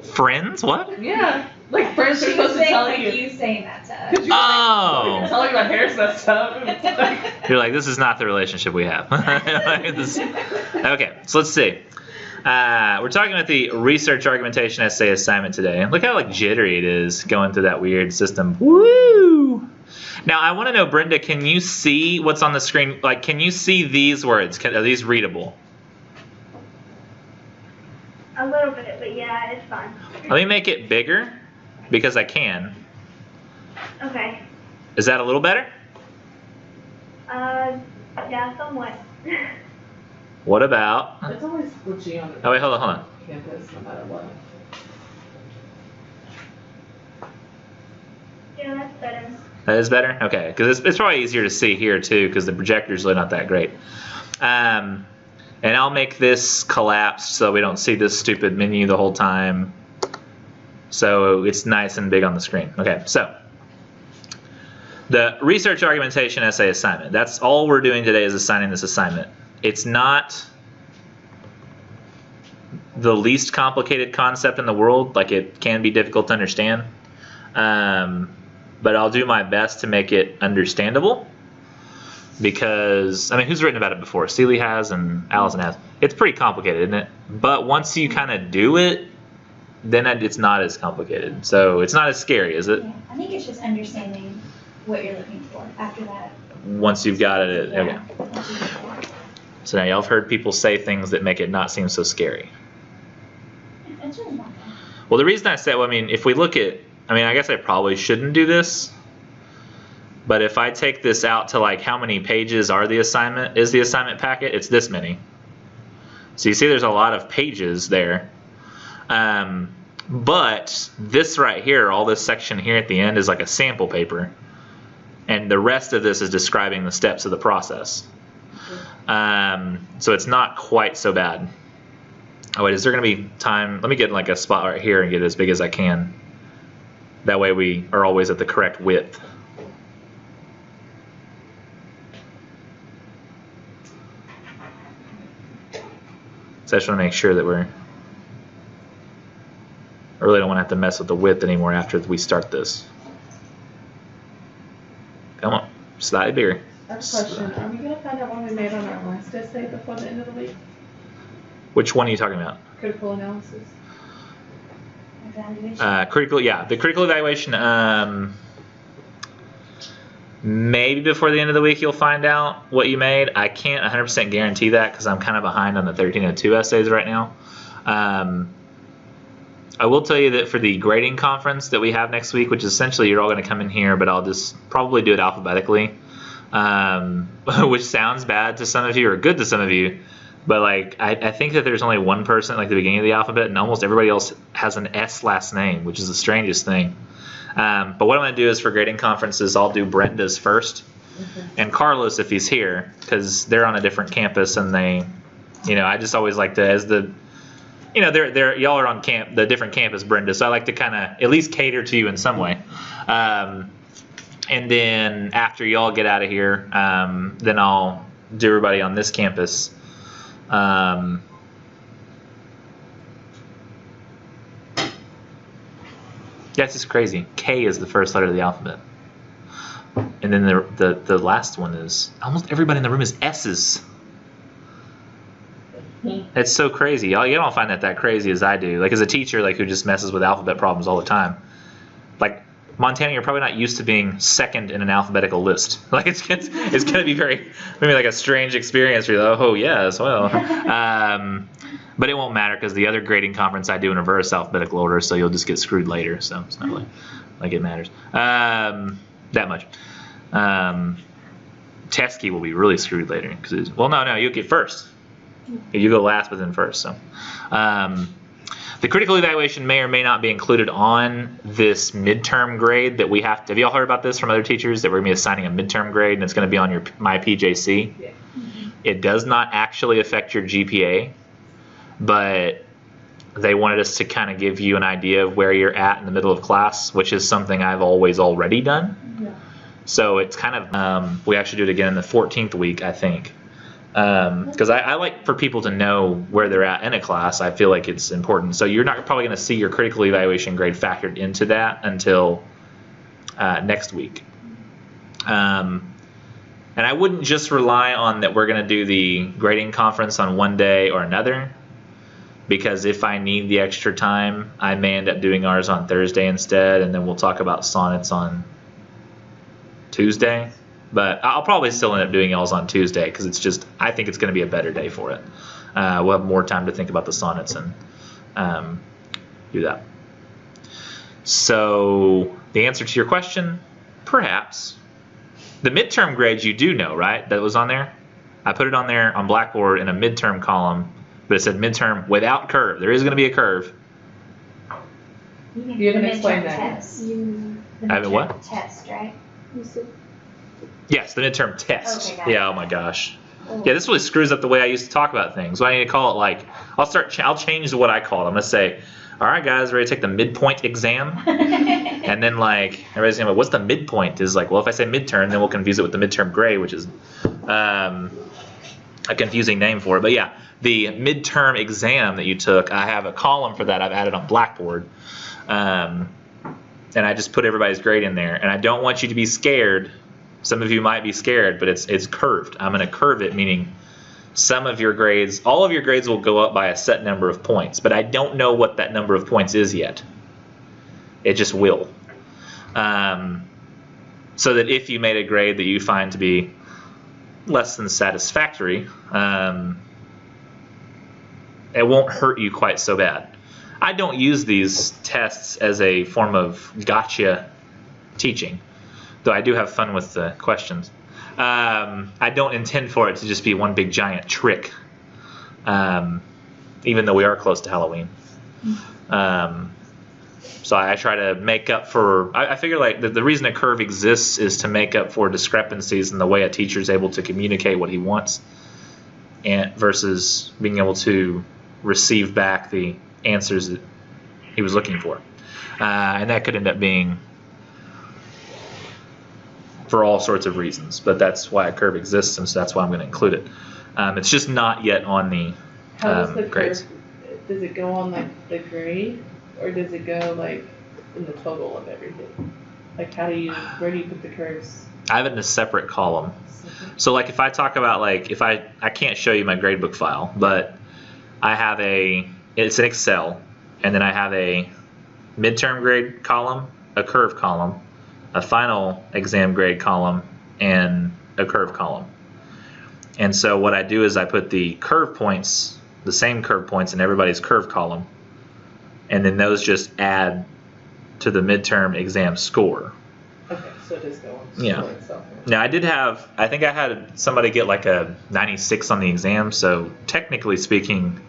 Friends? What? Yeah. Like friends are She was supposed to saying tell like you. you saying that to us. 'Cause you're like, tell you my hair's messed up. It's like, You're like, this is not the relationship we have. Okay, so let's see. We're talking about the research argumentation essay assignment today. Look how like jittery it is going through that weird system. Woo! Now I want to know, Brenda, can you see what's on the screen? Like, can you see these words? Are these readable? A little bit, but yeah, it's fine. Let me make it bigger because I can. Okay. Is that a little better? Yeah, somewhat. What about? it's always squishy on Oh wait, hold on. campus, no matter what. Yeah, that's better. That is better? Okay, because it's probably easier to see here too because the projector's really not that great. And I'll make this collapsed so we don't see this stupid menu the whole time. So it's nice and big on the screen. Okay, so the research argumentation essay assignment. That's all we're doing today is assigning this assignment. It's not the least complicated concept in the world. Like, it can be difficult to understand. But I'll do my best to make it understandable. Because, I mean, who's written about it before? Seeley has and Allison has. It's pretty complicated, isn't it? But once you kind of do it, then it's not as complicated. So it's not as scary, is it? Yeah, I think it's just understanding what you're looking for after that. Once you've got it, Yeah. okay. Once you get it. So now y'all have heard people say things that make it not seem so scary. It's really not bad. Well, the reason I said, well, I mean, if we look at, I mean, I guess I probably shouldn't do this. But if I take this out to like how many pages are the assignment, is the assignment packet, it's this many. So you see there's a lot of pages there. But this right here, all this section here at the end is like a sample paper. And the rest of this is describing the steps of the process. So it's not quite so bad. Oh wait, is there gonna be time? Let me get like a spot right here and get it as big as I can. That way we are always at the correct width. So I just want to make sure that I really don't want to have to mess with the width anymore after we start this. Come on, slightly bigger. I have a question. Are we going to find out what we made on our last essay before the end of the week? Which one are you talking about? Critical analysis. Evaluation. Critical, yeah, the critical evaluation. Maybe before the end of the week you'll find out what you made. I can't 100% guarantee that because I'm kind of behind on the 1302 essays right now. I will tell you that for the grading conference that we have next week, which is essentially you're all going to come in here, but I'll just probably do it alphabetically, which sounds bad to some of you or good to some of you. But like I think that there's only one person like the beginning of the alphabet, and almost everybody else has an S last name, which is the strangest thing. But what I'm going to do is for grading conferences, I'll do Brenda's first, and Carlos if he's here, because they're on a different campus, and they, you know, I just always like to, as the, you know, y'all are on the different campus, Brenda, so I like to kind of at least cater to you in some way. And then after y'all get out of here, then I'll do everybody on this campus. Yeah, it's just crazy. K is the first letter of the alphabet. And then the last one is, almost everybody in the room is S's. It's so crazy. Y'all, you don't find that crazy as I do. Like as a teacher, like who just messes with alphabet problems all the time. Like Montana, you're probably not used to being second in an alphabetical list. Like it's gonna be maybe like a strange experience for you. Oh yes, well. But it won't matter because the other grading conference I do in reverse alphabetical order, so you'll just get screwed later. So it's not really like it matters that much. Teskey will be really screwed later because no, you'll get first. You go last, but then first. So the critical evaluation may or may not be included on this midterm grade that we have to. Have y'all heard about this from other teachers that we're going to be assigning a midterm grade and it's going to be on your my PJC? Yeah. It does not actually affect your GPA. But they wanted us to kind of give you an idea of where you're at in the middle of class, which is something I've already done. Yeah. So it's kind of, we actually do it again in the 14th week, I think. Because I like for people to know where they're at in a class. I feel like it's important. So you're not probably going to see your critical evaluation grade factored into that until next week. And I wouldn't just rely on that we're going to do the grading conference on one day or another, because if I need the extra time, I may end up doing ours on Thursday instead, and then we'll talk about sonnets on Tuesday. But I'll probably still end up doing y'all's on Tuesday, because I think it's going to be a better day for it. We'll have more time to think about the sonnets and do that. So the answer to your question, perhaps. The midterm grades you do know, right? That was on there? I put it on there on Blackboard in a midterm column, but it said midterm without curve. There is going to be a curve. You haven't explained that. Test. I have a what? Test, right? Yes, the midterm test. Okay, got it. Yeah, oh my gosh. Yeah, this really screws up the way I used to talk about things. So I need to call it like, I'll change what I call it. I'm going to say, all right, guys, ready to take the midpoint exam? And then like, everybody's going to go, what's the midpoint? Is like, well, if I say midterm, then we'll confuse it with the midterm grade, which is a confusing name for it. But yeah, the midterm exam that you took, I have a column for that I've added on Blackboard. And I just put everybody's grade in there. And I don't want you to be scared. Some of you might be scared, but it's curved. I'm going to curve it, meaning some of your grades, all of your grades will go up by a set number of points, but I don't know what that number of points is yet. It just will. So that if you made a grade that you find to be less than satisfactory, it won't hurt you quite so bad. I don't use these tests as a form of gotcha teaching, though I do have fun with the questions. I don't intend for it to just be one big giant trick, even though we are close to Halloween. So I try to make up for, I figure like the reason a curve exists is to make up for discrepancies in the way a teacher is able to communicate what he wants, and versus being able to receive back the answers that he was looking for. And that could end up being for all sorts of reasons, but that's why a curve exists, and so that's why I'm going to include it. It's just not yet on the How does the grades. curve, does it go on like the grade, or does it go like in the total of everything? Like where do you put the curves? I have it in a separate column. So like if I talk about like, I can't show you my gradebook file, but I have it's an Excel, and then I have a midterm grade column, a curve column, a final exam grade column, and a curve column. And so what I do is I put the curve points, the same curve points in everybody's curve column, and then those just add to the midterm exam score. Okay, so it just go on Yeah. itself. Now I think I had somebody get like a 96 on the exam, so technically speaking,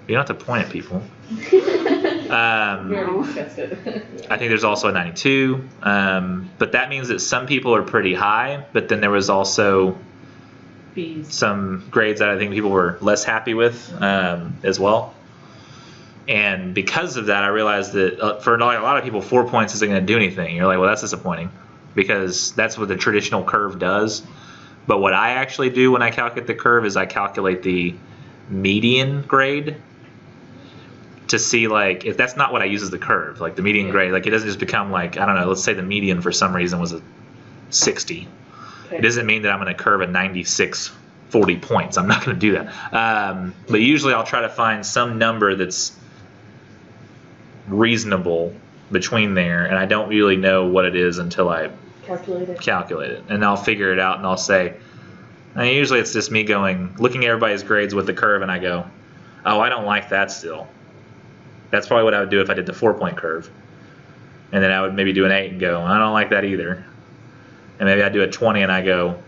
you don't have to point at people. We already discussed it. I think there's also a 92, but that means that some people are pretty high, but then there was also B's. some grades that I think people were less happy with as well. And because of that, I realized that for a lot of people, 4 points isn't going to do anything. You're like, well, that's disappointing, because that's what the traditional curve does. But what I actually do when I calculate the curve is I calculate the median grade to see like if that's not what I use as the curve, like the median grade, like it doesn't just become like, I don't know, let's say the median for some reason was a 60. Okay. It doesn't mean that I'm going to curve a 96 40 points. I'm not going to do that. But usually I'll try to find some number that's reasonable between there, and I don't really know what it is until I calculate it. And I'll figure it out, and I'll say, and usually it's just me looking at everybody's grades with the curve, and I go, oh, I don't like that still. That's probably what I would do if I did the 4-point curve. And then I would maybe do an 8 and go, I don't like that either. And maybe I'd do a 20 and I go,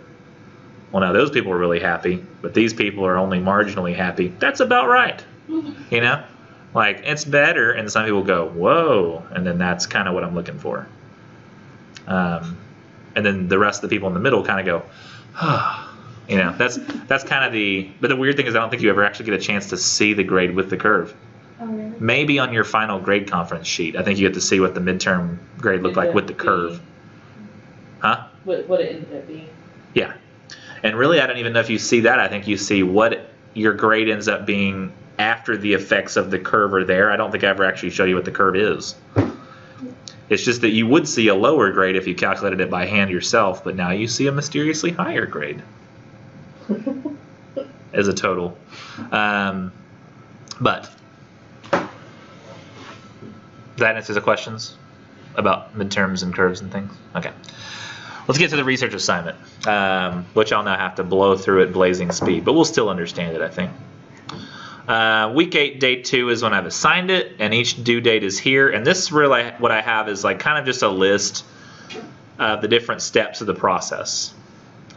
well, no, those people are really happy, but these people are only marginally happy. That's about right. You know? Like, it's better, and some people go, whoa, and then that's kind of what I'm looking for. And then the rest of the people in the middle kind of go, oh. You know, that's kind of but the weird thing is I don't think you ever actually get a chance to see the grade with the curve. Oh, really? Maybe on your final grade conference sheet, I think you get to see what the midterm grade looked like with the curve. Huh? What it ended up being. Yeah. And really, I don't even know if you see that. I think you see what your grade ends up being after the effects of the curve are there. I don't think I ever actually showed you what the curve is. It's just that you would see a lower grade if you calculated it by hand yourself, but now you see a mysteriously higher grade as a total. But that answers the questions about midterms and curves and things? Okay. Let's get to the research assignment, which I'll now have to blow through at blazing speed, but we'll still understand it, I think. Week 8, day 2 is when I've assigned it, and each due date is here. And this really, what I have is like kind of just a list of the different steps of the process.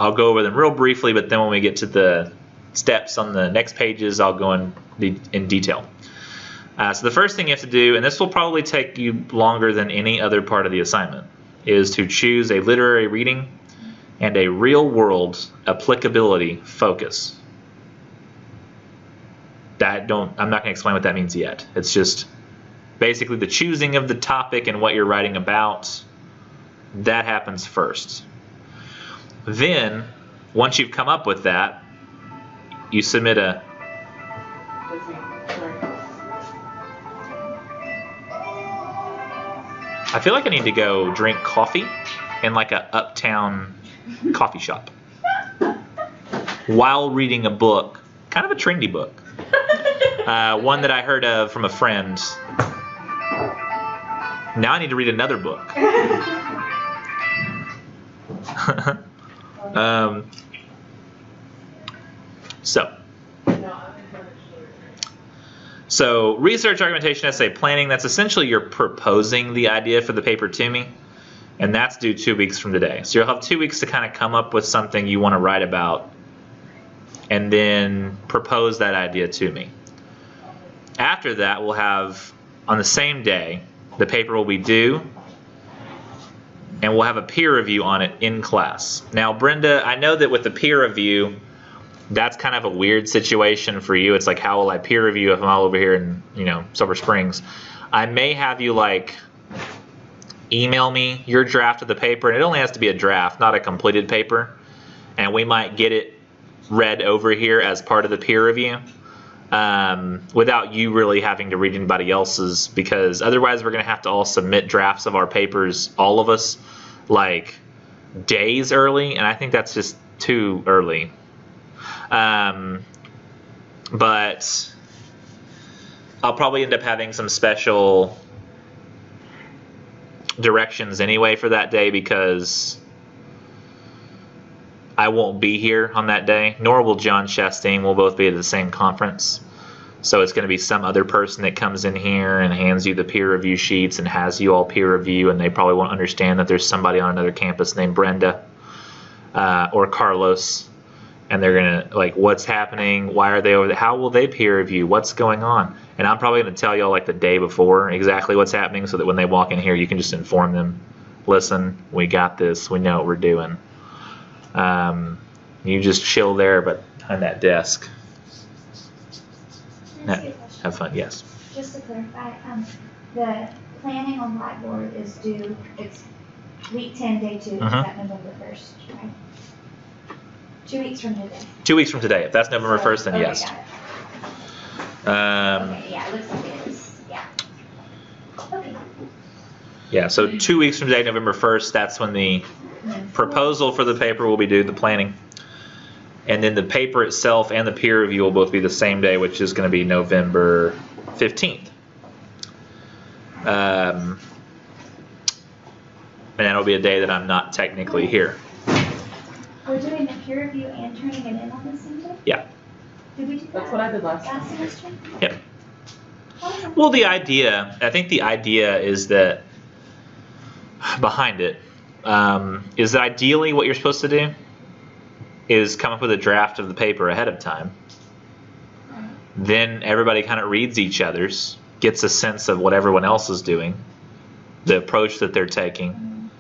I'll go over them real briefly, but then when we get to the steps on the next pages, I'll go in detail. So the first thing you have to do, and this will probably take you longer than any other part of the assignment, is to choose a literary reading and a real-world applicability focus. I'm not going to explain what that means yet. It's just basically the choosing of the topic and what you're writing about. That happens first. Then, once you've come up with that, you submit a... I feel like I need to go drink coffee in like a uptown coffee shop while reading a book, kind of a trendy book. One that I heard of from a friend. Now I need to read another book. So research, argumentation, essay, planning, that's essentially you're proposing the idea for the paper to me, and that's due 2 weeks from today. So you'll have 2 weeks to kind of come up with something you want to write about and then propose that idea to me. After that, we'll have, on the same day, the paper will be due, and we'll have a peer review on it in class. Now, Brenda, I know that with the peer review, that's kind of a weird situation for you. It's like, how will I peer review if I'm all over here in, Silver Springs? I may have you like email me your draft of the paper, and it only has to be a draft, not a completed paper, and we might get it read over here as part of the peer review without you really having to read anybody else's, because otherwise we're going to have to all submit drafts of our papers, all of us, like days early, and I think that's just too early. But I'll probably end up having some special directions anyway for that day, because I won't be here on that day, nor will John Chastain. We'll both be at the same conference. So it's going to be some other person that comes in here and hands you the peer review sheets and has you all peer review, and they probably won't understand that there's somebody on another campus named Brenda or Carlos. And they're going to, like, what's happening? Why are they over there? How will they peer review? What's going on? And I'm probably going to tell y'all, like, the day before exactly what's happening, so that when they walk in here, you can just inform them, listen, we got this. We know what we're doing. You just chill there, but behind that desk. Have fun, yes. Just to clarify, the planning on Blackboard is due, it's week 10, day 2, is that November 1st, right? 2 weeks from today. 2 weeks from today. If that's November 1st, then okay, yes. Okay, yeah, it looks like it is. Yeah. Okay. Yeah, so 2 weeks from today, November 1st, that's when the proposal for the paper will be due, the planning. And then the paper itself and the peer review will both be the same day, which is going to be November 15th. And that'll be a day that I'm not technically here. We're doing the peer review and turning it in on the same day? Yeah. Did we do that? That's what I did last semester? Yep. Well, I think the idea is that behind it is that ideally what you're supposed to do is come up with a draft of the paper ahead of time. Right. Then everybody kind of reads each other's, gets a sense of what everyone else is doing, the approach that they're taking,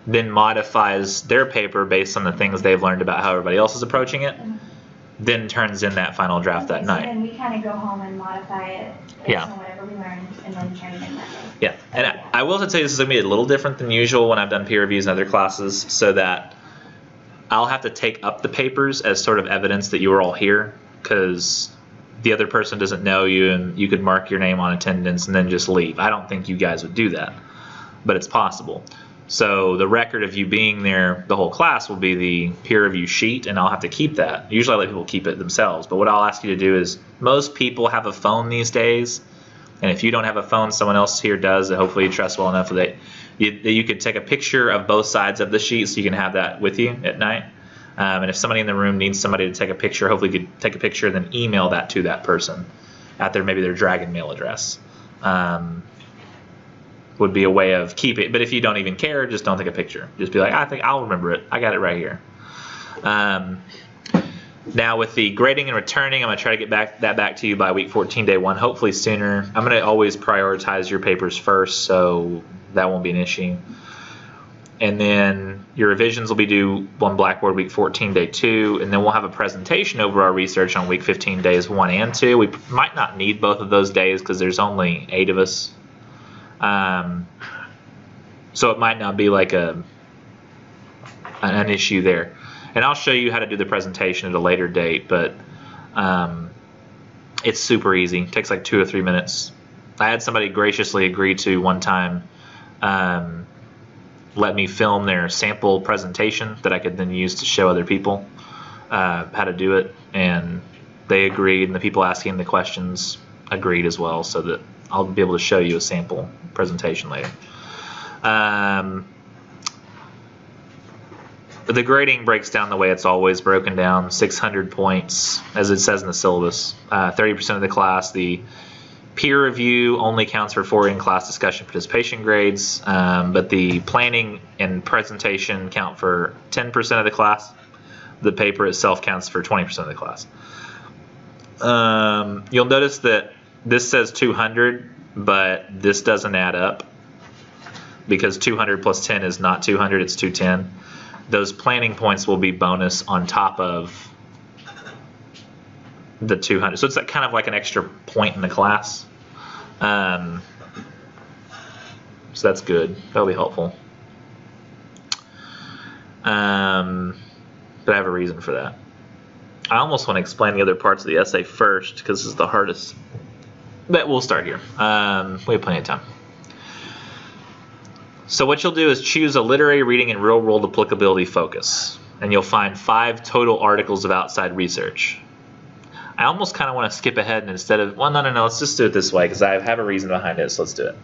then modifies their paper based on the things they've learned about how everybody else is approaching it, then turns in that final draft that night. So then we kind of go home and modify it based on whatever we learned, and then turn it in that day. Yeah, and I will have to tell you this is going to be a little different than usual when I've done peer reviews in other classes, so that I'll have to take up the papers as sort of evidence that you were all here, because the other person doesn't know you, and you could mark your name on attendance and then just leave. I don't think you guys would do that, but it's possible. So the record of you being there, the whole class, will be the peer review sheet, and I'll have to keep that. Usually I let people keep it themselves, but what I'll ask you to do is, most people have a phone these days, and if you don't have a phone, someone else here does, and hopefully you trust well enough that you could take a picture of both sides of the sheet so you can have that with you at night. And if somebody in the room needs somebody to take a picture, hopefully you could take a picture and then email that to that person at maybe their Dragon mail address. Would be a way of keep it. But if you don't even care, just don't take a picture. Just be like, I think I'll remember it. I got it right here. Now with the grading and returning, I'm going to try to get back to you by week 14, day 1, hopefully sooner. I'm going to always prioritize your papers first, so that won't be an issue. And then your revisions will be due on Blackboard week 14, day 2, and then we'll have a presentation over our research on week 15, days 1 and 2. We might not need both of those days because there's only 8 of us. So it might not be like an issue there. And I'll show you how to do the presentation at a later date, but it's super easy. It takes like 2 or 3 minutes. I had somebody graciously agree to one time let me film their sample presentation that I could then use to show other people how to do it, and they agreed, and the people asking the questions agreed as well, so that I'll be able to show you a sample presentation later. The grading breaks down the way it's always broken down, 600 points, as it says in the syllabus. 30% of the class. The peer review only counts for 4 in-class discussion participation grades, but the planning and presentation count for 10% of the class. The paper itself counts for 20% of the class. You'll notice that this says 200, but this doesn't add up, because 200 plus 10 is not 200, it's 210. Those planning points will be bonus on top of the 200. So it's kind of like an extra point in the class. So that's good. That'll be helpful. But I have a reason for that. I almost want to explain the other parts of the essay first, because this is the hardest. But we'll start here. We have plenty of time. So what you'll do is choose a literary reading and real-world applicability focus, and you'll find 5 total articles of outside research. I almost kind of want to skip ahead, and instead of, well, no, let's just do it this way, because I have a reason behind it, so let's do it.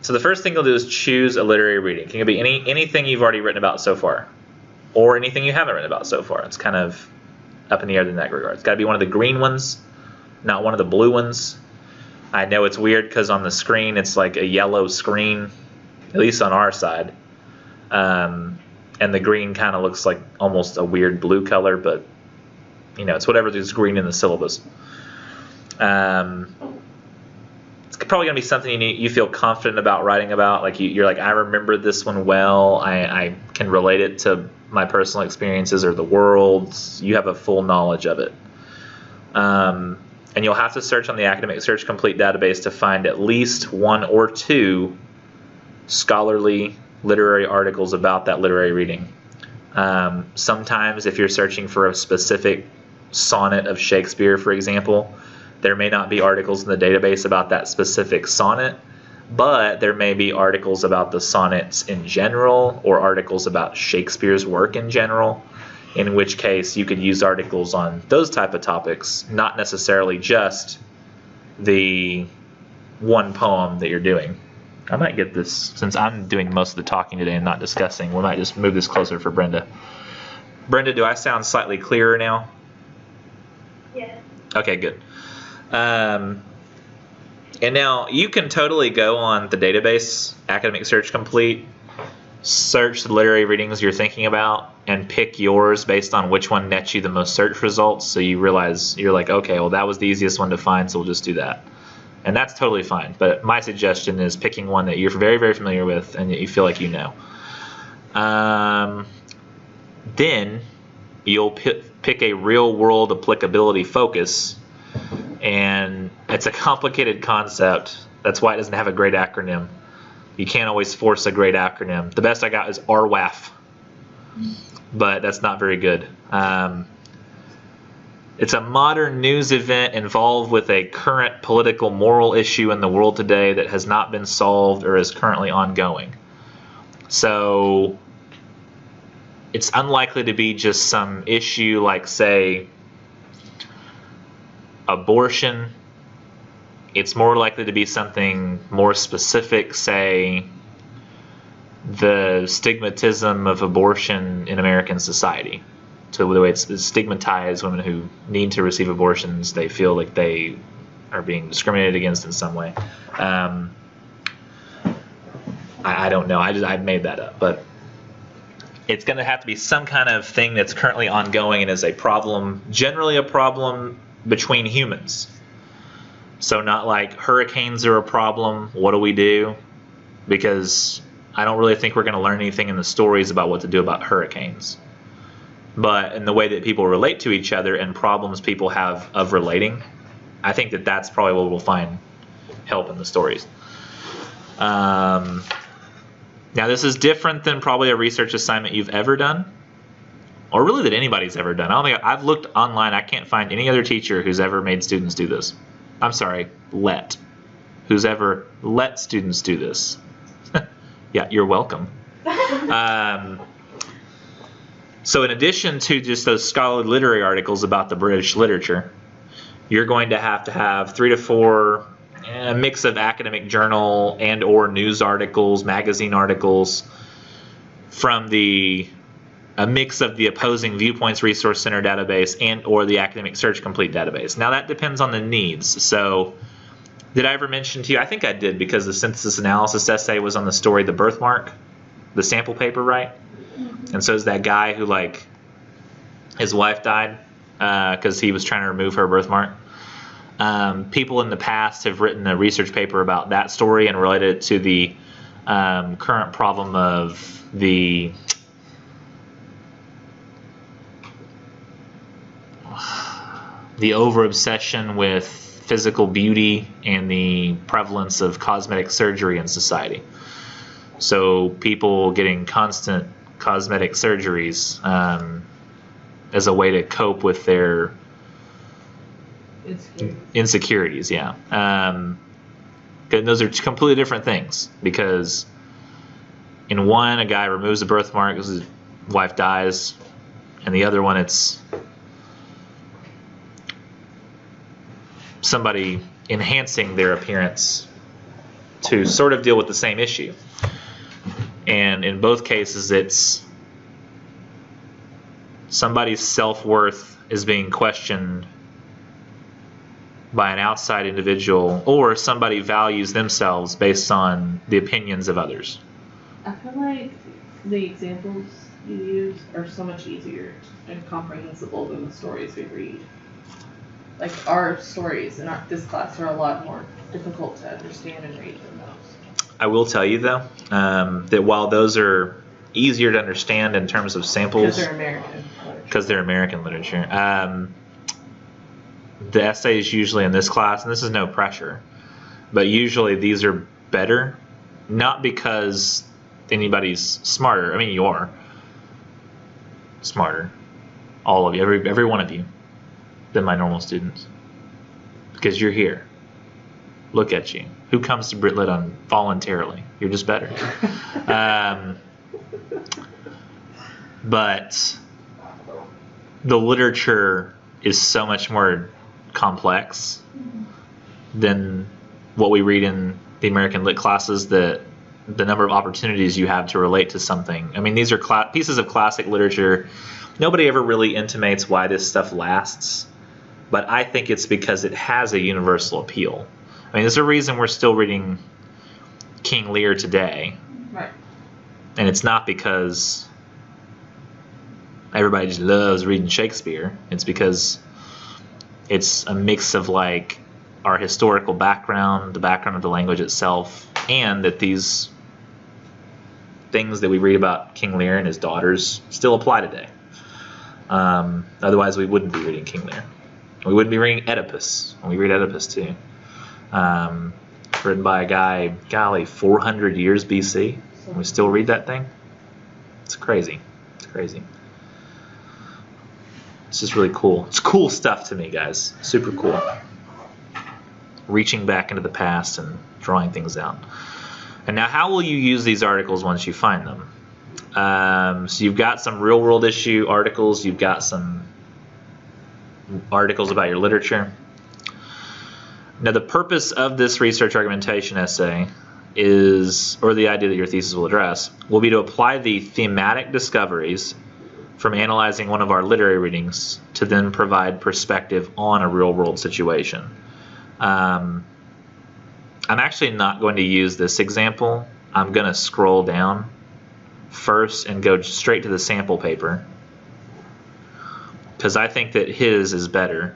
So the first thing you'll do is choose a literary reading. It can be anything you've already written about so far, or anything you haven't written about so far. It's kind of up in the air in that regard. It's got to be one of the green ones, not one of the blue ones. I know it's weird because on the screen it's like a yellow screen, at least on our side. And the green kind of looks like almost a weird blue color, but you know, it's whatever is green in the syllabus. It's probably going to be something you feel confident about writing about. Like you're like, I remember this one well. I can relate it to my personal experiences or the world. You have a full knowledge of it. And you'll have to search on the Academic Search Complete database to find at least 1 or 2 scholarly literary articles about that literary reading. Sometimes if you're searching for a specific sonnet of Shakespeare, for example, there may not be articles in the database about that specific sonnet, but there may be articles about the sonnets in general, or articles about Shakespeare's work in general, in which case you could use articles on those type of topics, not necessarily just the one poem that you're doing. I might get this, since I'm doing most of the talking today and not discussing, we might just move this closer for Brenda. Brenda, do I sound slightly clearer now? Yes. Okay, good. And now you can totally go on the database, Academic Search Complete, search the literary readings you're thinking about, and pick yours based on which one nets you the most search results. So you realize, you're like, okay, well that was the easiest one to find, so we'll just do that. And that's totally fine. But my suggestion is picking one that you're very, very familiar with and that you feel like you know. Then you'll pick a real-world applicability focus. And it's a complicated concept. That's why it doesn't have a great acronym. You can't always force a great acronym. The best I got is RWAF. but that's not very good. It's a modern news event involved with a current political moral issue in the world today that has not been solved or is currently ongoing. So it's unlikely to be just some issue like, say, abortion. It's more likely to be something more specific, say, the stigmatism of abortion in American society. So the way it's stigmatized women who need to receive abortions, they feel like they are being discriminated against in some way. I don't know. I made that up, but it's going to have to be some kind of thing that's currently ongoing and is a problem, generally a problem between humans. So not like hurricanes are a problem, what do we do? Because I don't really think we're going to learn anything in the stories about what to do about hurricanes. But in the way that people relate to each other and problems people have of relating, I think that that's probably where we'll find help in the stories. Now this is different than probably a research assignment you've ever done, or really that anybody's ever done. I don't think I've looked online. I can't find any other teacher who's ever made students do this. I'm sorry, who's ever let students do this. Yeah, you're welcome. So in addition to just those scholarly literary articles about the British literature, you're going to have 3 to 4, a mix of academic journal and or news articles, magazine articles, from a mix of the Opposing Viewpoints Resource Center database and or the Academic Search Complete database. Now that depends on the needs. So did I ever mention to you? I think I did, because the synthesis analysis essay was on the story The Birthmark, the sample paper, right? And so is that guy who, like, his wife died because he was trying to remove her birthmark. People in the past have written a research paper about that story and related it to the current problem of the over-obsession with physical beauty and the prevalence of cosmetic surgery in society. So people getting constant cosmetic surgeries as a way to cope with their insecurities. Yeah. Those are completely different things, because in one, a guy removes the birthmark because his wife dies, and the other one, it's somebody enhancing their appearance to sort of deal with the same issue. And in both cases, it's somebody's self-worth is being questioned by an outside individual, or somebody values themselves based on the opinions of others. I feel like the examples you use are so much easier and comprehensible than the stories we read. Like, our stories in this class are a lot more difficult to understand and read than those. I will tell you, though, that while those are easier to understand in terms of samples, because they're American literature, the essays usually in this class, and this is no pressure, but usually these are better, not because anybody's smarter. I mean, you are smarter, all of you, every one of you, than my normal students, because you're here. Look at you. Who comes to Brit-Lit voluntarily? You're just better. But the literature is so much more complex than what we read in the American Lit classes, that the number of opportunities you have to relate to something. I mean, these are pieces of classic literature. Nobody ever really intimates why this stuff lasts, but I think it's because it has a universal appeal. I mean, there's a reason we're still reading King Lear today. Right. And it's not because everybody just loves reading Shakespeare. It's because it's a mix of, like, our historical background, the background of the language itself, and that these things that we read about King Lear and his daughters still apply today. Otherwise, we wouldn't be reading King Lear. We wouldn't be reading Oedipus. And we read Oedipus, too. Written by a guy, golly, 400 years BC. We still read that thing. It's crazy. It's crazy. It's just really cool. It's cool stuff to me, guys. Super cool. Reaching back into the past and drawing things out. And now, how will you use these articles once you find them? So you've got some real-world issue articles. You've got some articles about your literature. Now, the purpose of this research argumentation essay is, or the idea that your thesis will address, will be to apply the thematic discoveries from analyzing one of our literary readings to then provide perspective on a real-world situation. I'm actually not going to use this example. I'm going to scroll down first and go straight to the sample paper, because I think that his is better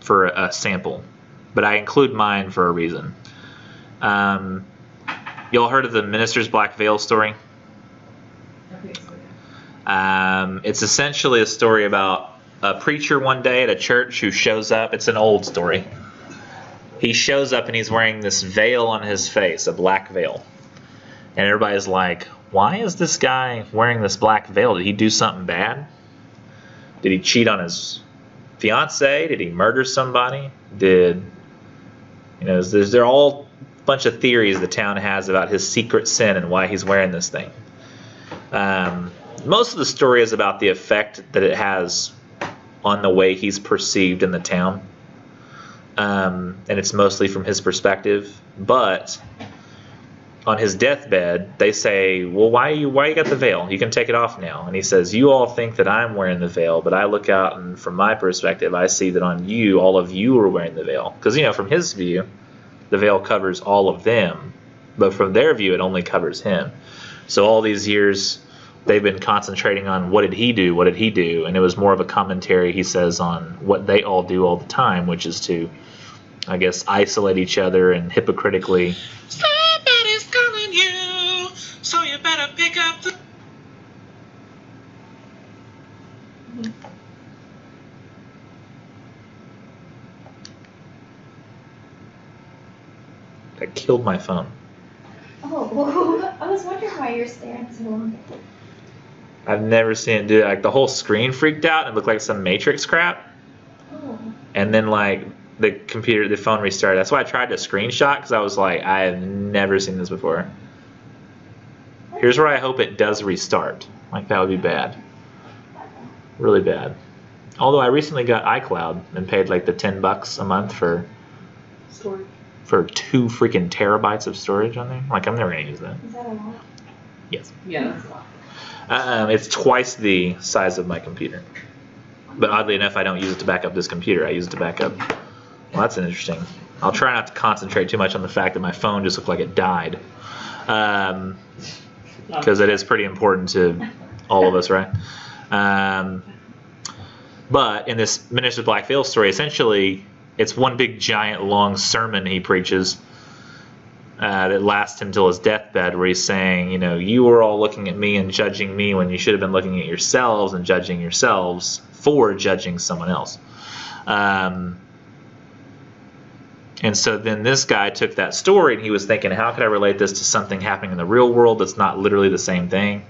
for a sample, but I include mine for a reason. Y'all heard of the minister's black veil story? Okay, so yeah. It's essentially a story about a preacher one day at a church who shows up. It's an old story. He shows up and he's wearing this veil on his face, a black veil. And everybody's like, why is this guy wearing this black veil? Did he do something bad? Did he cheat on his fiance? Did he murder somebody? There are all a bunch of theories the town has about his secret sin and why he's wearing this thing. Most of the story is about the effect that it has on the way he's perceived in the town. And it's mostly from his perspective. But on his deathbed, they say, well, why you got the veil? You can take it off now. And he says, you all think that I'm wearing the veil, but I look out and from my perspective, I see that on you, all of you are wearing the veil. Because, from his view, the veil covers all of them. But from their view, it only covers him. So all these years, they've been concentrating on what did he do, what did he do? And it was more of a commentary, he says, on what they all do all the time, which is to, I guess, isolate each other and hypocritically. Somebody's calling you, so you better pick up the... I killed my phone. Oh, I was wondering why you're staring so long. I've never seen it do that. Like, the whole screen freaked out and looked like some Matrix crap. Oh. And then, like, the phone restarted. That's why I tried to screenshot, because I was like, I have never seen this before. Here's where I hope it does restart. Like, that would be bad. Really bad. Although I recently got iCloud and paid like the $10 a month for Storage. 2 freaking terabytes of storage on there. Like, I'm never gonna use that. Is that a lot? Yes. Yeah, that's a lot. It's twice the size of my computer. But oddly enough, I don't use it to back up this computer. I use it to back up. Well, that's interesting. I'll try not to concentrate too much on the fact that my phone just looked like it died. Because it is pretty important to all of us, right? But in this Minister's Black Veil story, essentially, it's one big, giant, long sermon he preaches that lasts until his deathbed, where he's saying, you were all looking at me and judging me when you should have been looking at yourselves and judging yourselves for judging someone else. And so then this guy took that story and he was thinking, how could I relate this to something happening in the real world that's not literally the same thing?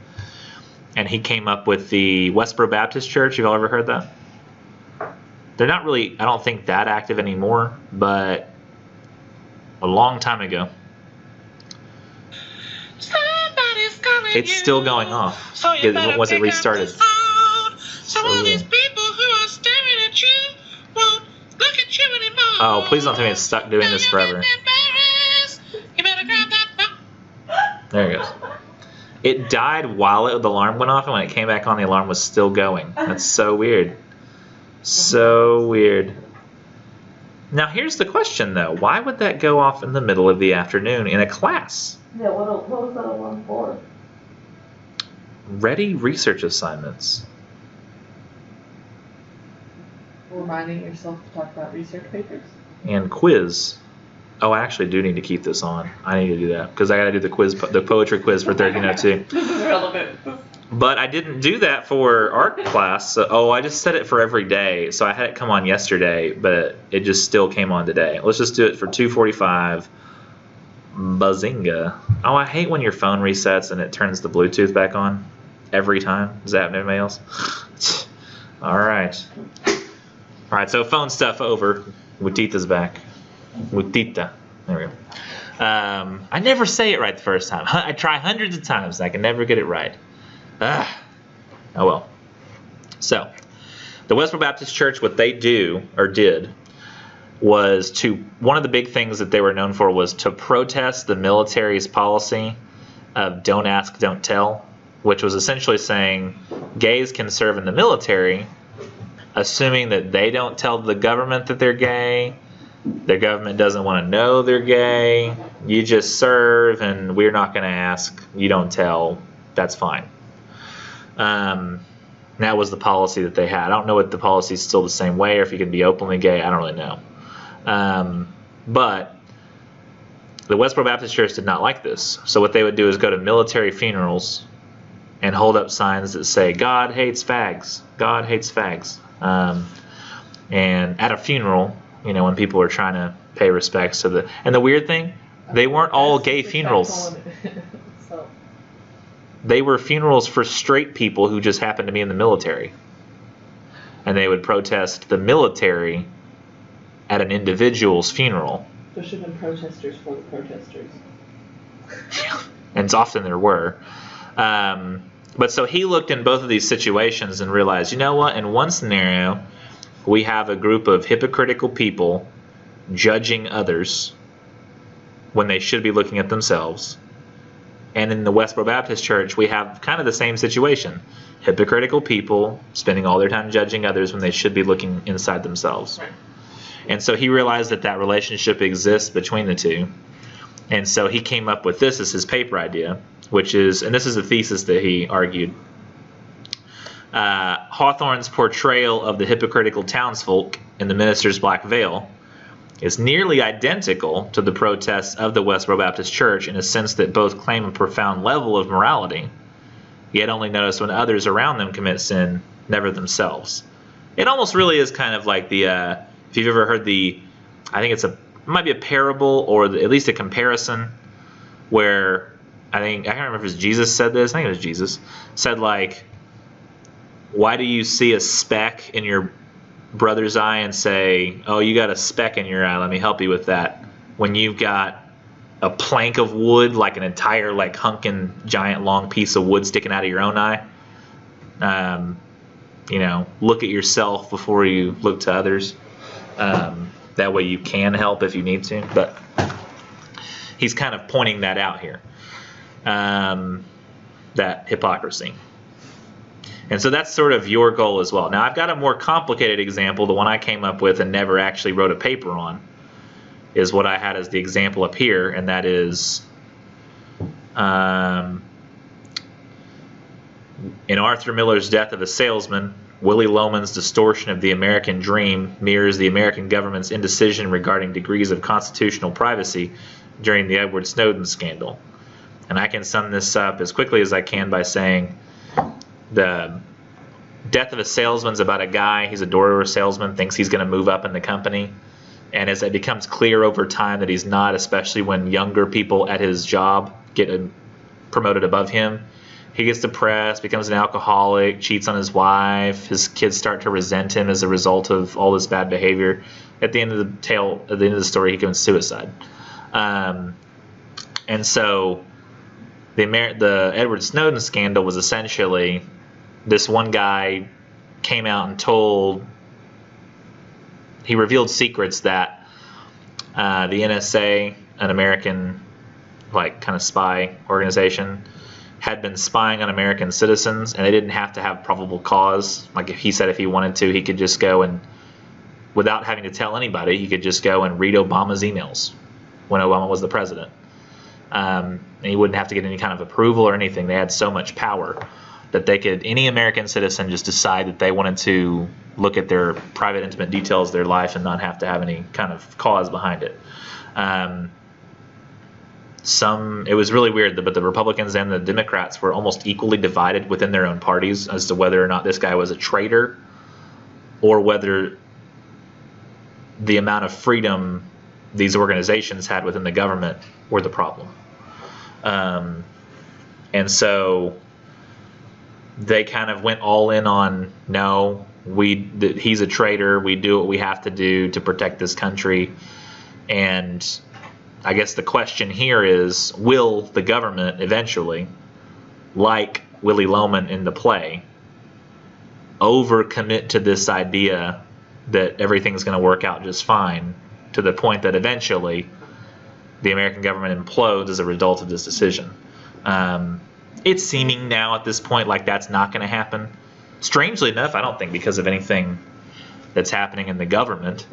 And he came up with the Westboro Baptist Church. Have y'all ever heard that? They're not really, I don't think, that active anymore, but a long time ago. It's still going off. Once it restarted. Some of these people who are staring at you won't look at you anymore. Oh, please don't tell me it's stuck doing this forever. You better grab that. There it goes. It died while the alarm went off, and when it came back on, the alarm was still going. That's so weird. So weird. Now, here's the question, though. Why would that go off in the middle of the afternoon in a class? Yeah, what was that alarm for? Ready research assignments. Reminding yourself to talk about research papers? And quiz. Oh, I actually do need to keep this on. I need to do that because I got to do the poetry quiz for 1302. This is relevant. But I didn't do that for art class. So, I just set it for every day. So I had it come on yesterday, but it just still came on today. Let's just do it for 2:45. Bazinga. Oh, I hate when your phone resets and it turns the Bluetooth back on. every time. Does that happen to anybody else? All right. All right, so phone stuff over. Wutita's back. Wutita. There we go. I never say it right the first time. I try hundreds of times and I can never get it right. Oh well. So, the Westboro Baptist Church, what they do, or did, was one of the big things that they were known for was to protest the military's policy of don't ask, don't tell, which was essentially saying gays can serve in the military, assuming that they don't tell the government that they're gay. The government doesn't want to know they're gay. You just serve, and we're not going to ask. You don't tell. That's fine. That was the policy that they had. I don't know if the policy is still the same way, or if you can be openly gay. I don't really know. But the Westboro Baptist Church did not like this. So what they would do is go to military funerals and hold up signs that say, God hates fags. God hates fags. And at a funeral, when people are trying to pay respects to the... And the weird thing, they weren't all gay funerals. They were funerals for straight people who just happened to be in the military. And they would protest the military at an individual's funeral. There should have been protesters for the protesters. And often there were. But so he looked in both of these situations and realized, you know what? In one scenario, we have a group of hypocritical people judging others when they should be looking at themselves. And in the Westboro Baptist Church, we have kind of the same situation. Hypocritical people spending all their time judging others when they should be looking inside themselves. Right. And so he realized that relationship exists between the two. And so he came up with this as his paper idea, which is, and this is a thesis that he argued, Hawthorne's portrayal of the hypocritical townsfolk in the minister's black veil is nearly identical to the protests of the Westboro Baptist Church in a sense that both claim a profound level of morality, yet only notice when others around them commit sin, never themselves. It almost really is kind of like the, if you've ever heard I think it might be a parable or at least a comparison where I can't remember if it was Jesus said this, I think it was Jesus, said like, why do you see a speck in your brother's eye and say, oh, you got a speck in your eye, let me help you with that, when you've got a plank of wood, like an entire hunking giant long piece of wood sticking out of your own eye? Look at yourself before you look to others. That way you can help if you need to. But he's kind of pointing that out here, that hypocrisy. And so that's sort of your goal as well. Now, I've got a more complicated example. The one I came up with and never actually wrote a paper on is what I had as the example up here, and that is in Arthur Miller's Death of a Salesman, Willie Loman's distortion of the American dream mirrors the American government's indecision regarding degrees of constitutional privacy during the Edward Snowden scandal. And I can sum this up as quickly as I can by saying the Death of a Salesman is about a guy, he's a door-to-door salesman, thinks he's going to move up in the company. And as it becomes clear over time that he's not, especially when younger people at his job get promoted above him, he gets depressed, becomes an alcoholic, cheats on his wife. His kids start to resent him as a result of all this bad behavior. At the end of the story, he commits suicide. And so the Edward Snowden scandal was essentially this one guy came out and he revealed secrets that the NSA, an American kind of spy organization, had been spying on American citizens, and they didn't have to have probable cause. Like if he said if he wanted to, he could just go and, without having to tell anybody, he could just go and read Obama's emails when Obama was the president. And he wouldn't have to get any kind of approval or anything. They had so much power that any American citizen just decide that they wanted to look at their private, intimate details of their life and not have to have any kind of cause behind it. It was really weird, but the Republicans and the Democrats were almost equally divided within their own parties as to whether or not this guy was a traitor or whether the amount of freedom these organizations had within the government were the problem. And so they kind of went all in on, no, he's a traitor. We do what we have to do to protect this country. And I guess the question here is, will the government eventually, like Willy Loman in the play, overcommit to this idea that everything's going to work out just fine, to the point that eventually the American government implodes as a result of this decision? It's seeming now at this point like that's not going to happen. Strangely enough, I don't think because of anything that's happening in the government,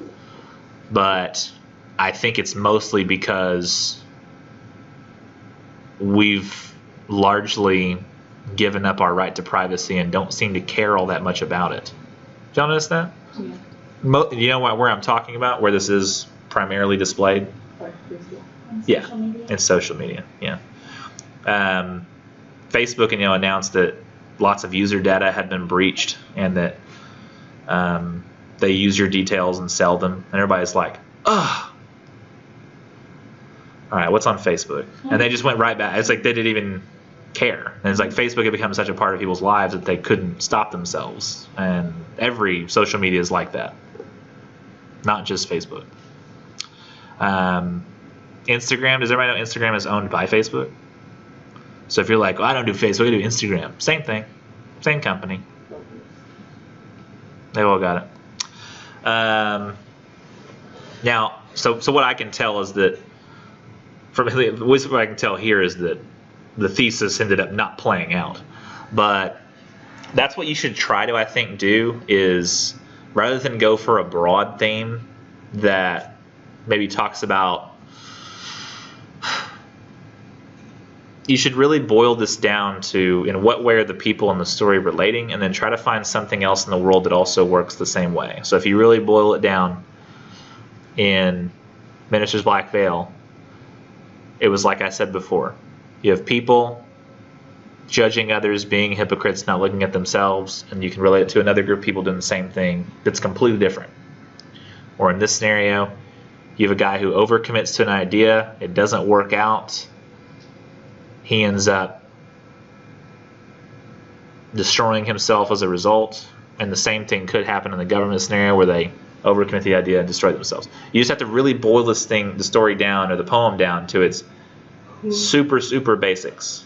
but I think it's mostly because we've largely given up our right to privacy and don't seem to care all that much about it. Did y'all notice that? Yeah. You know where I'm talking about, where this is primarily displayed? Like Facebook. On Yeah. social media. In social media, yeah. Facebook, announced that lots of user data had been breached, and that they use your details and sell them, and everybody's like, ugh. All right, what's on Facebook? And they just went right back. It's like they didn't even care. And it's like Facebook had become such a part of people's lives that they couldn't stop themselves. And every social media is like that, not just Facebook. Instagram, does everybody know Instagram is owned by Facebook? So if you're like, oh, I don't do Facebook, I do Instagram. Same thing. Same company. They've all got it. Now, so what I can tell is that, what I can tell here is that the thesis ended up not playing out. But that's what you should try to, I think, do, is rather than go for a broad theme that maybe talks about, you should really boil this down to, in what way are the people in the story relating, and then try to find something else in the world that also works the same way. So if you really boil it down, in Minister's Black Veil, it was like I said before. You have people judging others, being hypocrites, not looking at themselves, and you can relate it to another group of people doing the same thing that's completely different. Or in this scenario, you have a guy who overcommits to an idea, it doesn't work out, he ends up destroying himself as a result, and the same thing could happen in the government scenario where they overcommit the idea and destroy themselves. You just have to really boil the story down, or the poem down, to its super, super basics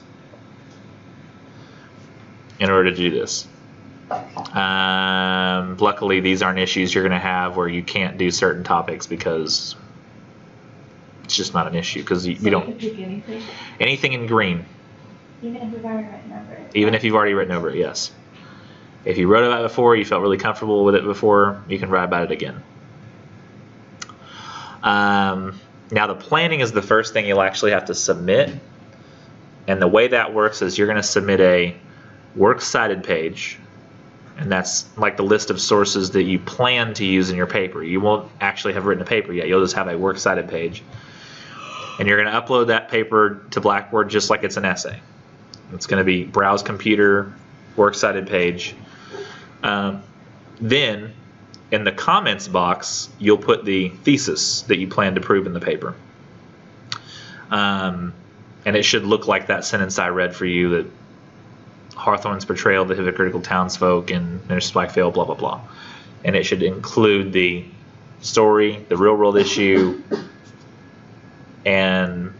in order to do this. Luckily, these aren't issues you're going to have where you can't do certain topics, because it's just not an issue, because you don't. You can pick anything. Anything in green. Even if we've already written over it. Even if you've already written over it, yes. If you wrote about it before, you felt really comfortable with it before, you can write about it again. Now the planning is the first thing you'll actually have to submit. And the way that works is you're going to submit a works cited page. And that's like the list of sources that you plan to use in your paper. You won't actually have written a paper yet. You'll just have a works cited page. And you're going to upload that paper to Blackboard just like it's an essay. It's going to be browse computer, works cited page. Then in the comments box, you'll put the thesis that you plan to prove in the paper. And it should look like that sentence I read for you, that Hawthorne's portrayal of the hypocritical townsfolk in Minister's Black Veil, blah, blah, blah. And it should include the story, the real world issue, and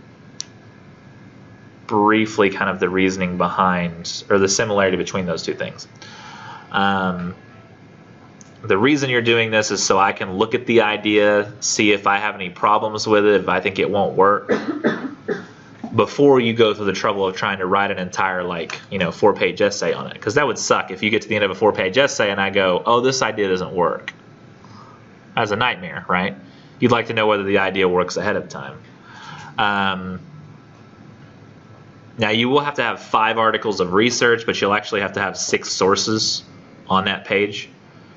briefly kind of the reasoning behind, or the similarity between those two things. The reason you're doing this is so I can look at the idea, see if I have any problems with it, if I think it won't work, before you go through the trouble of trying to write an entire 4-page essay on it. Because that would suck if you get to the end of a 4-page essay and I go, oh, this idea doesn't work. That's a nightmare, right? You'd like to know whether the idea works ahead of time. Now you will have to have 5 articles of research, but you'll actually have to have 6 sources on that page.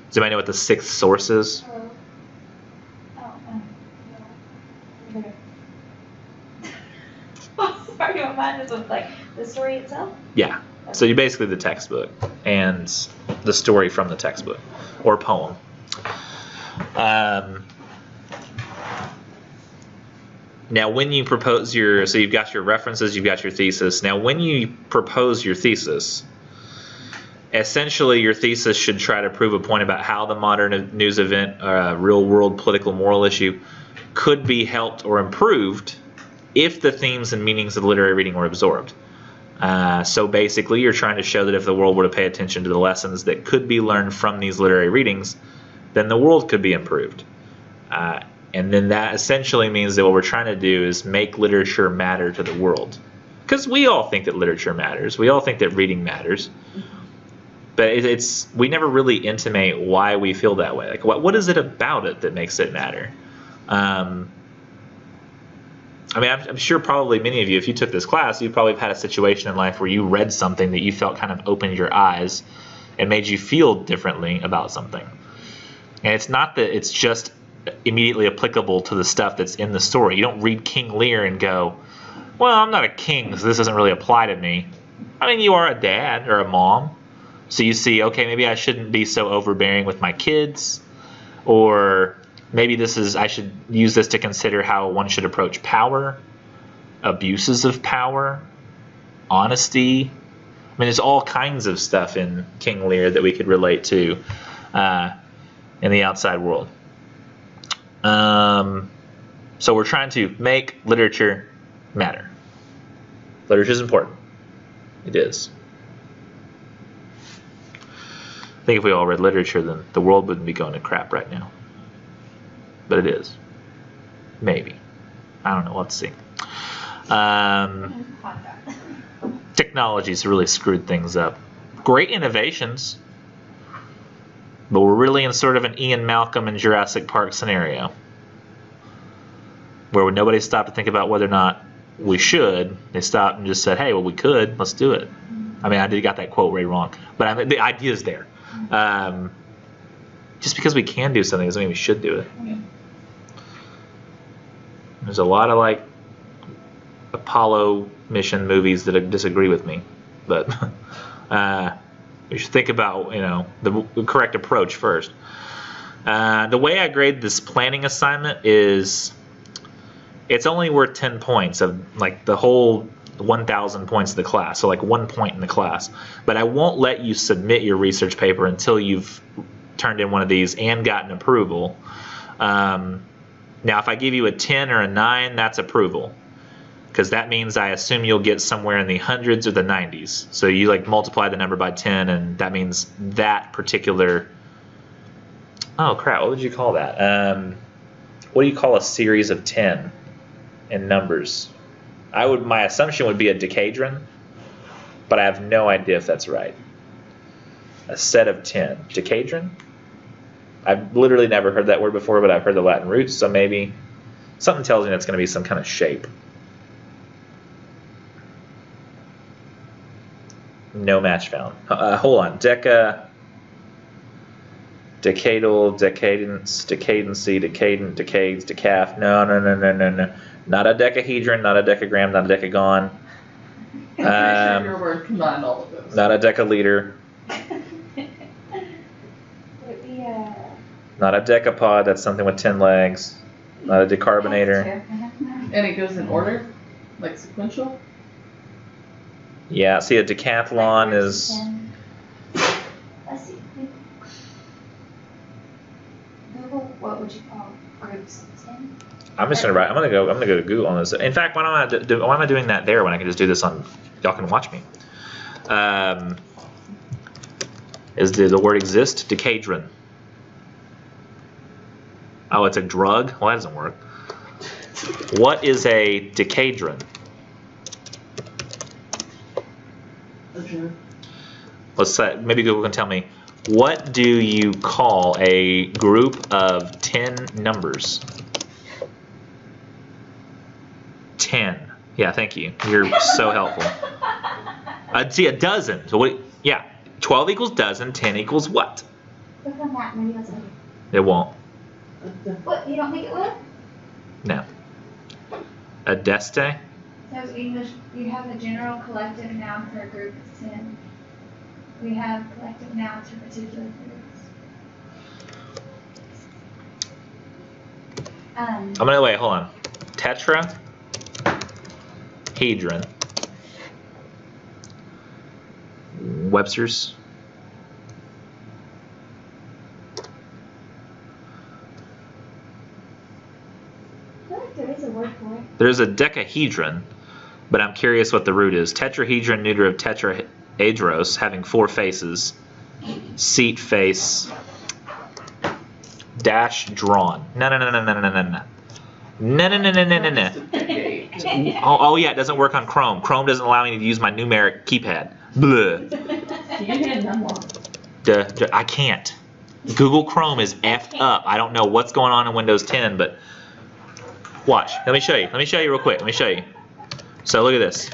Does anybody know what the 6th source is? Sorry, my mind just was like the story itself. Yeah. So you basically the textbook and the story from the textbook or poem. Now, when you propose so you've got your references, you've got your thesis. Now, when you propose your thesis, essentially, your thesis should try to prove a point about how the modern news event, real-world political moral issue, could be helped or improved if the themes and meanings of the literary reading were absorbed. So basically, you're trying to show that if the world were to pay attention to the lessons that could be learned from these literary readings, then the world could be improved. And then that essentially means that what we're trying to do is make literature matter to the world. Because we all think that literature matters. We all think that reading matters. But we never really intimate why we feel that way. Like, what is it about it that makes it matter? I mean, I'm sure probably many of you, if you took this class, you probably have had a situation in life where you read something that you felt kind of opened your eyes and made you feel differently about something. And it's not that it's just immediately applicable to the stuff that's in the story. You don't read King Lear and go, well, I'm not a king, so this doesn't really apply to me. I mean, you are a dad or a mom. So you see, okay, maybe I shouldn't be so overbearing with my kids. Or maybe I should use this to consider how one should approach power, abuses of power, honesty. I mean, there's all kinds of stuff in King Lear that we could relate to in the outside world. So we're trying to make literature matter. Literature is important. It is. I think if we all read literature, then the world wouldn't be going to crap right now. But it is. Maybe. I don't know. Let's see. Technology's really screwed things up. Great innovations. But we're really in sort of an Ian Malcolm and Jurassic Park scenario. Where nobody stopped to think about whether or not we should. They stopped and just said, hey, well, we could. Let's do it. I mean, I got that quote right wrong. But I mean, the idea is there. Just because we can do something doesn't mean we should do it. There's a lot of like Apollo mission movies that disagree with me, but we should think about the correct approach first. The way I grade this planning assignment is it's only worth 10 points of like the whole 1,000 points of the class, so like 1 point in the class. But I won't let you submit your research paper until you've turned in one of these and gotten approval. Now, if I give you a 10 or a 9, that's approval, because that means I assume you'll get somewhere in the hundreds or the 90s. So you like multiply the number by 10, and that means that particular. Oh crap! What would you call that? What do you call a series of 10 in numbers? My assumption would be a decadron, but I have no idea if that's right. A set of 10. Decadron? I've literally never heard that word before, but I've heard the Latin roots, so maybe something tells me it's going to be some kind of shape. No match found. Hold on. Decadal, decadence, decadency, decadent, decades, decaf. No. Not a decahedron, not a decagram, not a decagon. I'm pretty sure your word combined all of those. Not a decaliter. Not a decapod, that's something with 10 legs. Not a decarbonator. And it goes in order? Like sequential? Yeah, see, a decathlon is. Let's see. Google, what would you call groups of 10? I'm just gonna write. I'm gonna go to Google on this. In fact, why am I doing that there when I can just do this on? Y'all can watch me. Does the word exist? Decadron. Oh, it's a drug? Well, that doesn't work. What is a decadron? A drug. Let's say, maybe Google can tell me. What do you call a group of 10 numbers? 10. Yeah, thank you. You're so helpful. See, a dozen. So what? Yeah, 12 equals dozen. 10 equals what? Click on that, maybe that's it. It won't. What? You don't think it would? No. A deste? So English, you have a general collective noun for a group of 10. We have collective nouns for particular groups. I'm gonna wait. Hold on. Tetrahedron. Webster's There's a decahedron, but I'm curious what the root is. Tetrahedron, neuter of tetrahedros, having 4 faces. Seat face. Dash drawn. No. Oh yeah, it doesn't work on Chrome. Chrome doesn't allow me to use my numeric keypad. Bleh. You hit number. I can't. Google Chrome is effed up. I don't know what's going on in Windows 10, but watch. Let me show you. Let me show you real quick. Let me show you. So look at this.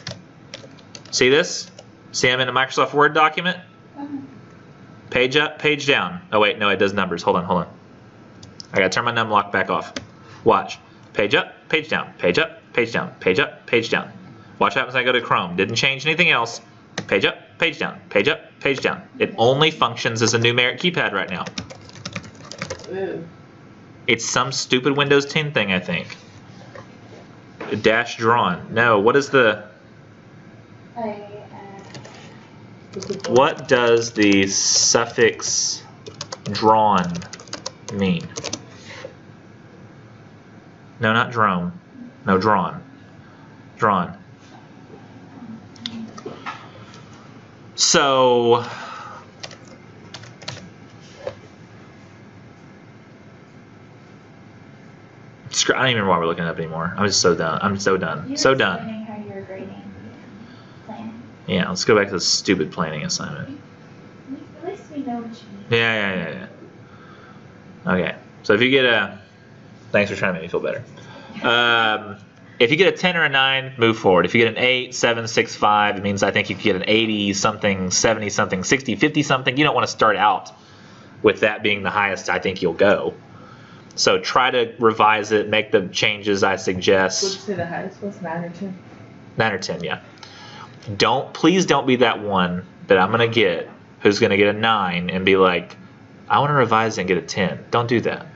See this? See I'm in a Microsoft Word document? Page up, page down. Oh wait, no, it does numbers. Hold on. I gotta turn my numlock back off. Watch. Page up, page down. Page up, page down. Page up, page down. Watch what happens when I go to Chrome. Didn't change anything else. Page up, page down. Page up, page down. It only functions as a numeric keypad right now. Ooh. It's some stupid Windows 10 thing, I think. Dash drawn. No, what is the... What does the suffix drawn mean? No, not drone. No, drawn. Drawn. So... I don't even remember why we're looking it up anymore. I'm just so done. I'm so done. You're So done. explaining how you're grading the plan. Yeah, let's go back to the stupid planning assignment. At least we know what you mean. Yeah. Okay, so if you get a... Thanks for trying to make me feel better. If you get a 10 or a 9, move forward. If you get an 8, 7, 6, 5, it means I think if you get an 80-something, 70-something, 60, 50-something, you don't want to start out with that being the highest I think you'll go. So try to revise it, make the changes I suggest. Would you say the highest was 9 or 10? 9 or 10, yeah. Please don't be that one that I'm gonna get who's gonna get a 9 and be like, I want to revise it and get a 10. Don't do that.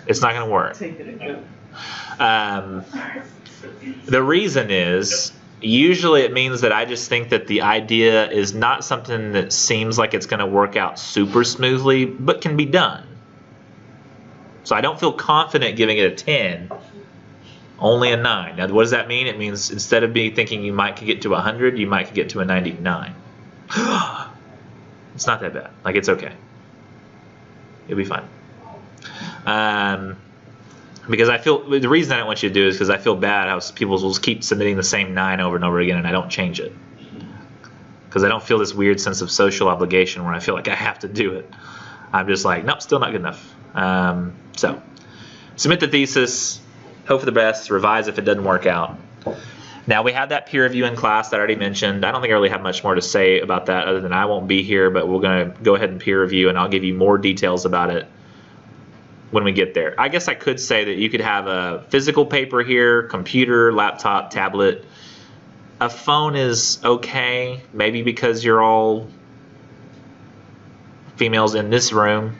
It's not gonna work. Take it and go. The reason is usually it means that I just think that the idea is not something that seems like it's gonna work out super smoothly, but can be done. So I don't feel confident giving it a 10, only a 9. Now, what does that mean? It means instead of thinking you might could get to 100, you might could get to a 99. It's not that bad. Like, it's okay. You'll be fine. Because I feel, the reason I don't want you to do it is because I feel bad how people will just keep submitting the same 9 over and over again and I don't change it. Because I don't feel this weird sense of social obligation where I feel like I have to do it. I'm just like, nope, still not good enough. So, submit the thesis, hope for the best, revise if it doesn't work out. Now, we had that peer review in class that I already mentioned. I don't think I really have much more to say about that other than I won't be here, but we're going to go ahead and peer review, and I'll give you more details about it when we get there. I guess I could say that you could have a physical paper here, computer, laptop, tablet. A phone is okay, maybe because you're all females in this room.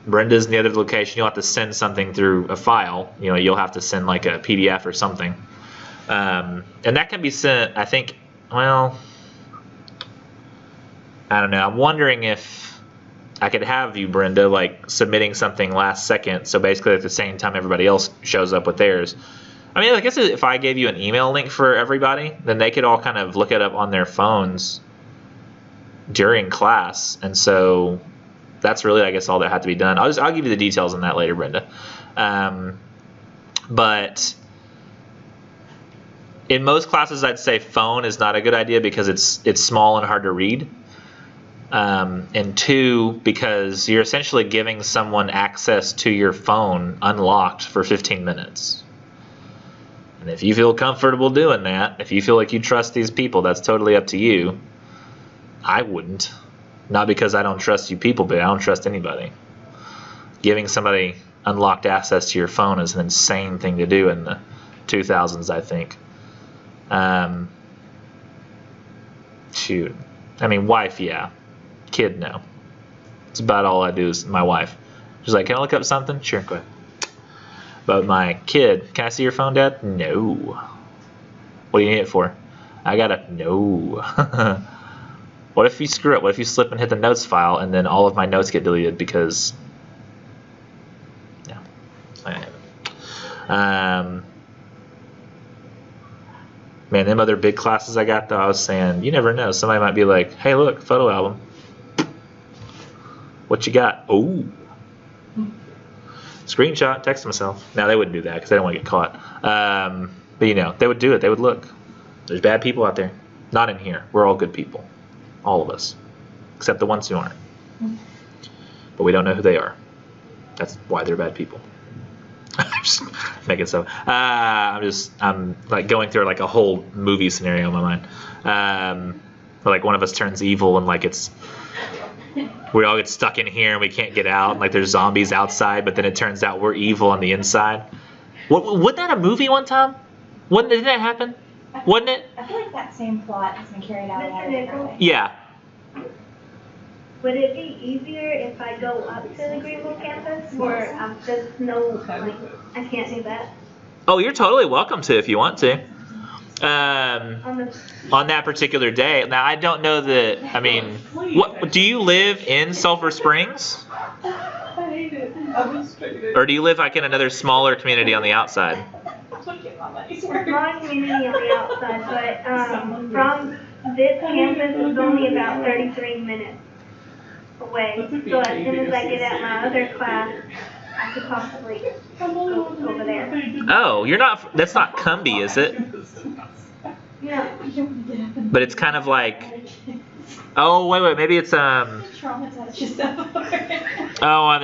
Brenda's in the other location. You'll have to send something through a file. You know, you'll have to send like a PDF or something. And that can be sent, I think, well, I don't know. I'm wondering if I could have you, Brenda, like submitting something last second. So basically at the same time everybody else shows up with theirs. I mean, I guess if I gave you an email link for everybody, then they could all kind of look it up on their phones during class. And so that's really, I guess, all that had to be done. I'll give you the details on that later, Brenda. But in most classes, I'd say phone is not a good idea because it's small and hard to read. And 2, because you're essentially giving someone access to your phone unlocked for 15 minutes. And if you feel comfortable doing that, if you feel like you trust these people, that's totally up to you. I wouldn't. Not because I don't trust you people, but I don't trust anybody. Giving somebody unlocked access to your phone is an insane thing to do in the 2000s, I think. Shoot. I mean, wife, yeah. Kid, no. It's about all I do is my wife. She's like, can I look up something? Sure, go ahead. But my kid, can I see your phone, Dad? No. What do you need it for? I gotta, no. What if you screw up? What if you slip and hit the notes file and then all of my notes get deleted because... Yeah. I have it. Man, them other big classes I got though, I was saying, you never know. Somebody might be like, hey, look, photo album. What you got? Oh. Screenshot, text myself. Now, they wouldn't do that because they don't want to get caught. But, you know, they would do it. They would look. There's bad people out there. Not in here. We're all good people. All of us. Except the ones who aren't. But we don't know who they are. That's why they're bad people. I'm just making stuff. I'm like going through like a whole movie scenario in my mind. Where like one of us turns evil and like we all get stuck in here and we can't get out. And, like there's zombies outside, but then it turns out we're evil on the inside. Wasn't that a movie one time? Didn't that happen? Wasn't it? I feel like that same plot has been carried out a lot of different ways. Yeah. Would it be easier if I go up to the Greenville campus, or I'm just like I can't do that? Oh, you're totally welcome to if you want to. On that particular day. Now, I don't know that. I mean, what do you live in Sulphur Springs? I hate it. I'm frustrated. Or do you live like in another smaller community on the outside? Small community on the outside, but from this campus is only about 33 minutes away. So as soon as I get at my other class, I could possibly go over there. Oh, you're not. That's not Cumbie, is it? No. But it's kind of like. Oh wait, maybe it's Traumatized yourself. Oh,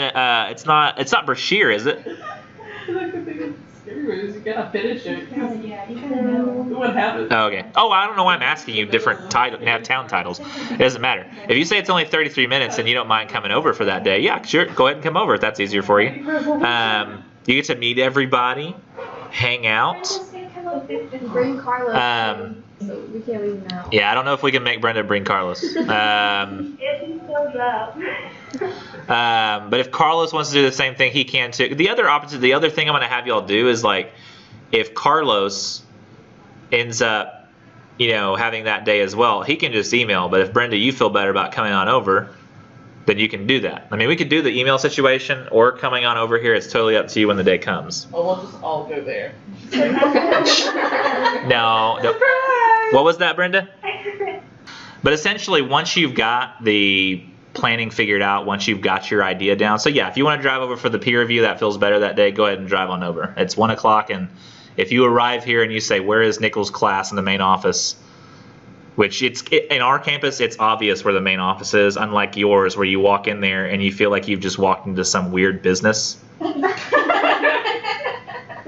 it's not Brashear, is it? Like the biggest scary is you gotta finish it. Yeah, you kind of know. What happened? Oh, okay. Oh, I don't know why I'm asking you different town titles. It doesn't matter. If you say it's only 33 minutes and you don't mind coming over for that day, yeah, sure. Go ahead and come over if that's easier for you. You get to meet everybody, hang out. Bring Carlos. So we can't leave now. Yeah, I don't know if we can make Brenda bring Carlos. If he shows up. But if Carlos wants to do the same thing, he can too. The other thing I'm going to have y'all do is like, if Carlos ends up, having that day as well, he can just email. But if Brenda, you feel better about coming on over, then you can do that. I mean, we could do the email situation or coming on over here. It's totally up to you when the day comes. Oh, we'll just all go there. No. What was that, Brenda? But essentially, once you've got the planning figured out, once you've got your idea down. So yeah, if you want to drive over for the peer review that feels better that day, go ahead and drive on over. It's 1 o'clock, and if you arrive here and you say, where is Nichols' class in the main office, which in our campus, it's obvious where the main office is, unlike yours where you walk in there and you feel like you've just walked into some weird business.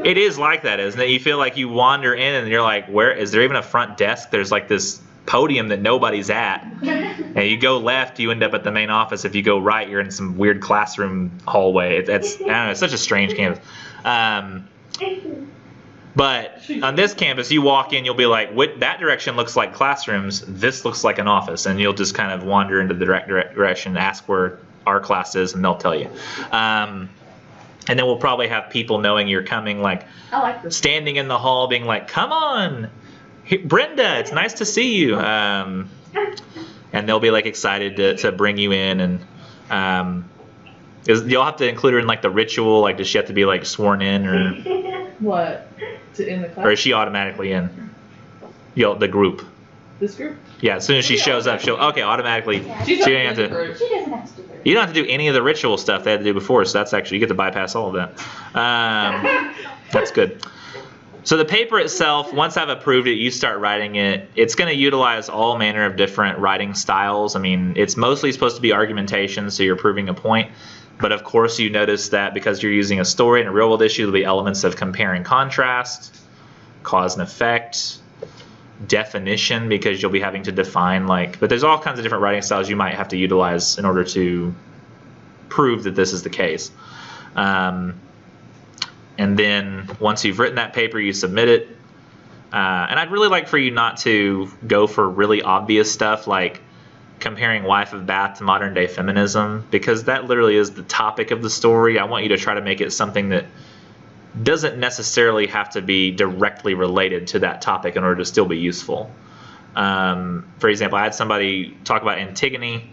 It is like that, isn't it? You feel like you wander in and you're like, where is there even a front desk? There's like this podium that nobody's at. And you go left, you end up at the main office. If you go right, you're in some weird classroom hallway. I don't know, it's such a strange campus. But on this campus, you walk in, you'll be like, that direction looks like classrooms. This looks like an office. And you'll just kind of wander into the direction, ask where our class is, and they'll tell you. And then we'll probably have people knowing you're coming, like standing in the hall being like, come on, Brenda, it's nice to see you. And they'll be like excited to bring you in. And you'll have to include her in like the ritual. Like, does she have to be like sworn in or What? In the class? Or is she automatically in? The group. This group? Yeah, as soon as she shows up, she'll automatically. She's she don't have to. She doesn't have to do it. You don't have to do any of the ritual stuff they had to do before, so that's actually, you get to bypass all of that. That's good. So the paper itself, once I've approved it, you start writing it. It's going to utilize all manner of different writing styles. I mean, it's mostly supposed to be argumentation, so you're proving a point. But of course, you notice that because you're using a story and a real world issue, there'll be elements of compare and contrast, cause and effect, definition, because you'll be having to define but there's all kinds of different writing styles you might have to utilize in order to prove that this is the case. And then once you've written that paper, you submit it. And I'd really like for you not to go for really obvious stuff like comparing Wife of Bath to modern day feminism, because that literally is the topic of the story. I want you to try to make it something that doesn't necessarily have to be directly related to that topic in order to still be useful. For example, I had somebody talk about Antigone.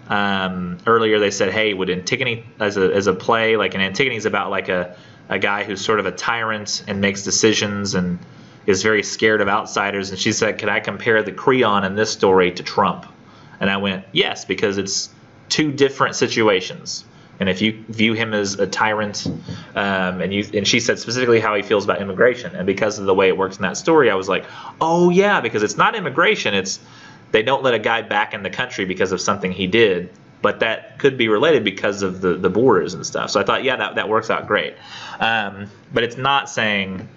Earlier they said, hey, would Antigone as a play, like an Antigone is about like a a guy who's sort of a tyrant and makes decisions and is very scared of outsiders. And she said, could I compare the Creon in this story to Trump? And I went, yes, because it's two different situations. And if you view him as a tyrant, and she said specifically how he feels about immigration, and because of the way it works in that story, I was like, oh yeah, because it's not immigration, it's they don't let a guy back in the country because of something he did, but that could be related because of the borders and stuff. So I thought, yeah, that works out great. But it's not saying,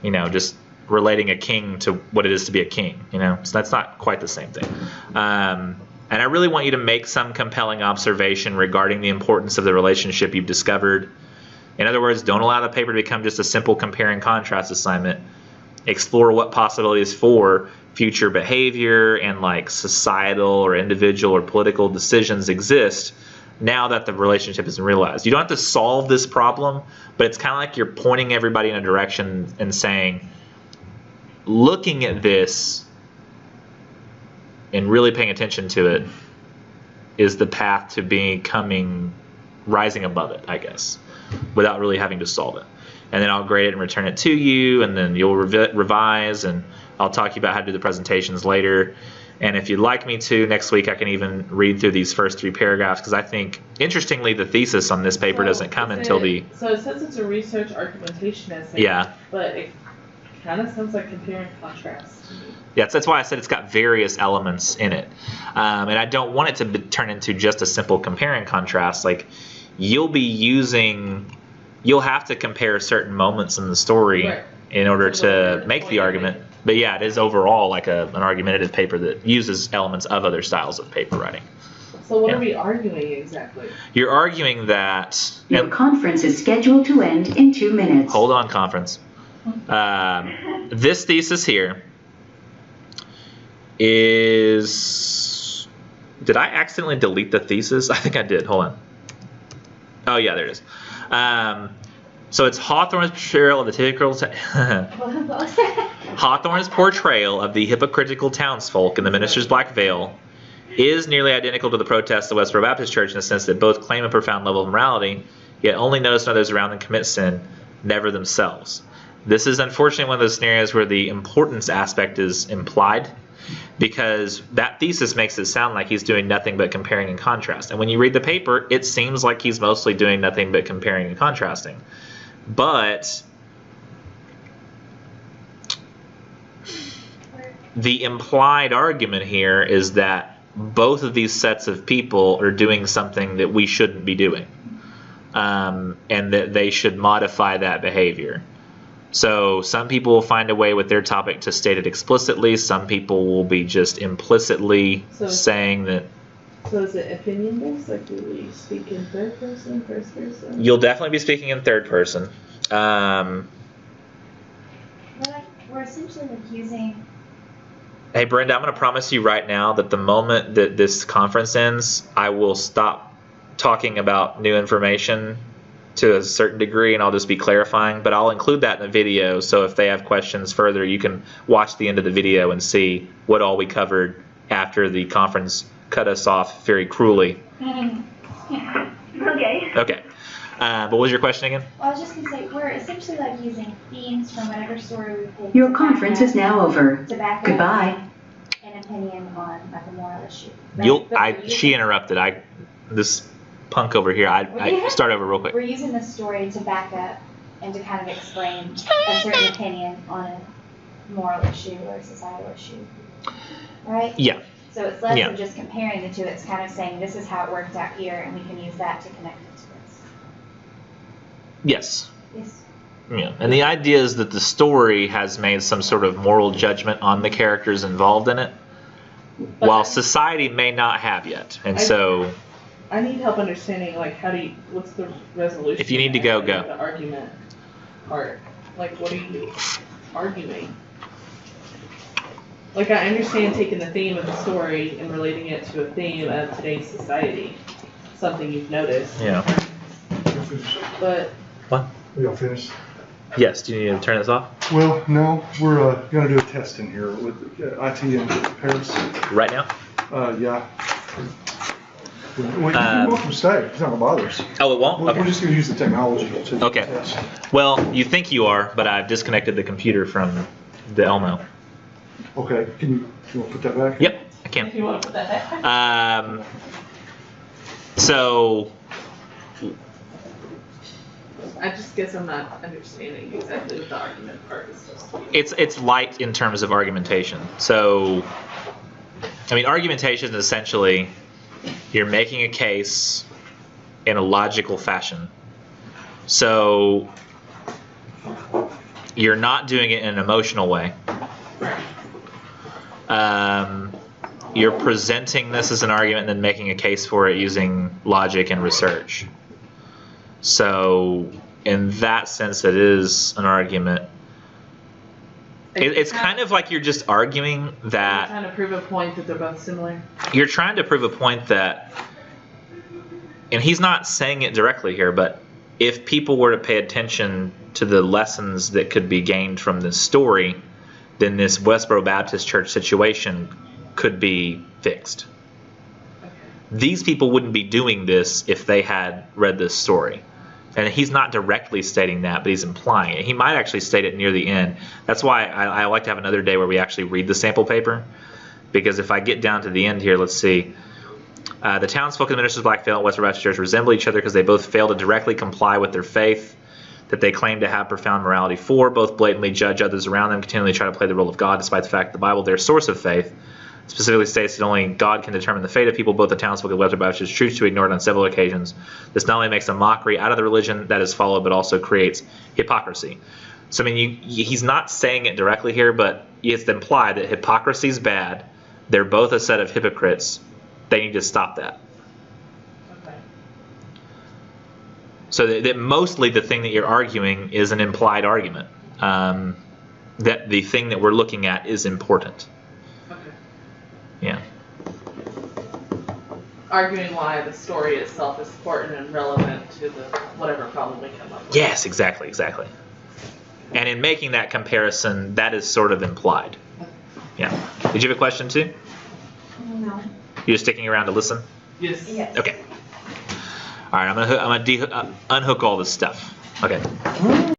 just relating a king to what it is to be a king, so that's not quite the same thing. And I really want you to make some compelling observation regarding the importance of the relationship you've discovered. In other words, don't allow the paper to become just a simple compare and contrast assignment. Explore what possibilities for future behavior and like societal or individual or political decisions exist now that the relationship is realized. You don't have to solve this problem, but it's kind of like you're pointing everybody in a direction and saying, looking at this and really paying attention to it is the path to rising above it, I guess, without really having to solve it. And then I'll grade it and return it to you, and then you'll revise, and I'll talk to you about how to do the presentations later. And if you'd like me to, next week I can even read through these first 3 paragraphs, because I think, interestingly, the thesis on this paper doesn't come until the... So it says it's a research argumentation essay, yeah, but it kind of sounds like compare and contrast to me. Yeah, that's why I said it's got various elements in it. And I don't want it to turn into just a simple compare and contrast. Like, you'll have to compare certain moments in the story in order to make the argument. But yeah, it is overall like an argumentative paper that uses elements of other styles of paper writing. So what are we arguing exactly? You're arguing that... Your conference is scheduled to end in 2 minutes. Hold on, conference. This thesis here is... Did I accidentally delete the thesis? I think I did. Hold on. Oh, yeah, there it is. So it's Hawthorne's portrayal of the Hawthorne's portrayal of the hypocritical townsfolk in The Minister's Black Veil is nearly identical to the protests of the Westboro Baptist Church in the sense that both claim a profound level of morality, yet only notice when others around them commit sin, never themselves. This is unfortunately one of those scenarios where the importance aspect is implied, because that thesis makes it sound like he's doing nothing but comparing and contrast. And when you read the paper, it seems like he's mostly doing nothing but comparing and contrasting. But the implied argument here is that both of these sets of people are doing something that we shouldn't be doing, and that they should modify that behavior. So some people will find a way with their topic to state it explicitly. Some people will be just implicitly saying that. So is it opinion based? Like, do we speak in third person, first person? You'll definitely be speaking in third person. We're essentially like using... Hey, Brenda, I'm going to promise you right now that the moment that this conference ends, I will stop talking about new information to a certain degree, and I'll just be clarifying. But I'll include that in the video, so if they have questions further, you can watch the end of the video and see what all we covered after the conference cut us off very cruelly. Okay. Okay. What was your question again? Well, I was just going to say, we're essentially like using themes from whatever story we pick. Your conference is now over. To back Goodbye. up an opinion on like a moral issue. Right? She interrupted. This punk over here. I start over real quick. We're using the story to back up and to kind of explain a certain opinion on a moral issue or a societal issue. Right? Yeah. So it's less of just comparing the two. It's kind of saying this is how it worked out here, and we can use that to connect it to this. Yes. Yes. Yeah. And the idea is that the story has made some sort of moral judgment on the characters involved in it, while society may not have yet. And so... I need help understanding, like, what's the resolution? If you need to go. The argument part. Like, what are you arguing? Like, I understand taking the theme of the story and relating it to a theme of today's society. Something you've noticed. Yeah. But... What? We all finished? Yes. Do you need to turn this off? Well, no. We're going to do a test in here with IT and Paris. Right now? Yeah. Well, you're welcome to stay. It's not gonna bother us. Oh, it won't? We're Okay. just gonna use the technology to Okay. test. Well, you think you are, but I've disconnected the computer from the Elmo. Okay, you wanna put that back? Yep, I If can. you want to put that back. So, I just guess I'm not understanding exactly what the argument part is supposed to be. it's light in terms of argumentation. So, I mean, argumentation is essentially you're making a case in a logical fashion. So, you're not doing it in an emotional way. You're presenting this as an argument and then making a case for it using logic and research. So, in that sense, it is an argument. It's kind of like you're just arguing You're that trying to prove a point that they're both similar. you're trying to prove a point that, and he's not saying it directly here, but if people were to pay attention to the lessons that could be gained from this story, then this Westboro Baptist Church situation could be fixed. Okay. These people wouldn't be doing this if they had read this story. And he's not directly stating that, but he's implying it. He might actually state it near the end. That's why I like to have another day where we actually read the sample paper. Because if I get down to the end here, let's see. The townsfolk and the ministers of Blackfield and Westboro Baptist Church resemble each other because they both fail to directly comply with their faith that they claim to have profound morality for. Both blatantly judge others around them, continually try to play the role of God, despite the fact that the Bible, their source of faith, specifically states that only God can determine the fate of people. Both the townsfolk and Westboro Baptist Church choose to ignore it on several occasions. This not only makes a mockery out of the religion that is followed, but also creates hypocrisy. So, I mean, he's not saying it directly here, but it's implied that hypocrisy is bad. They're both a set of hypocrites. They need to stop that. Okay. So that mostly the thing that you're arguing is an implied argument. That the thing that we're looking at is important. Okay. Yeah. Arguing why the story itself is important and relevant to the whatever problem we come up with. Yes, exactly. And in making that comparison, that is sort of implied. Yeah. Did you have a question too? No. You're just sticking around to listen? Yes. Yes. Okay. All right, I'm gonna unhook all this stuff. Okay.